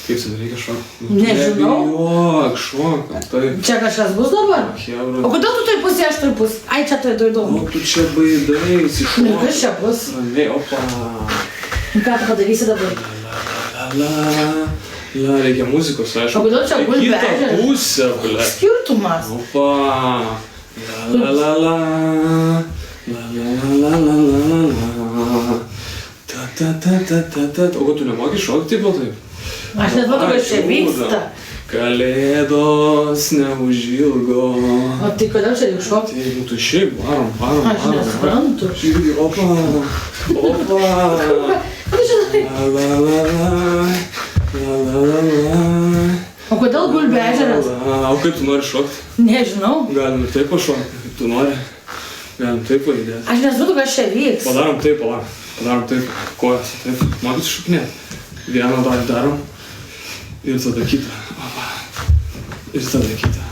Kaip čia reikia šokti? Nežinau. Nebijok, šokam, tai. Čia kažkas bus dabar? Hebra. O kodėl tu taip pusė, aš taip pusė? Ai, čia tai įdomu. O tu čia baidaisi, šokam. Nu, kas čia bus? Ramiai, opa. Ką tu padarysi dabar? La, reikia muzikos, aišku. O kodėl čia gulbė ežeras? Kita pusė, ble. Skirtumas. Opa. La. Ta. O ko tu nemoki šokti taip, o taip? Aš net matau, kas čia vyksta. Kalėdos neužilgo. O tai kodėl čia reikia šokti? Tai, nu tai šiaip, varom. Aš nesuprantu. Opa. Ką tu čia darai? O kodėl gulbė ežeras? O kaip tu nori šokti? Nežinau. Galim ir taip pašokti, kaip tu nori. Galim taip pajudėti. Aš nesuprantu, kas čia vyks. Padarom taip, Padarom taip, kojas, taip. Matot šokinėti? Vieną dalį darom. Ir tada kitą. Ir tada kitą.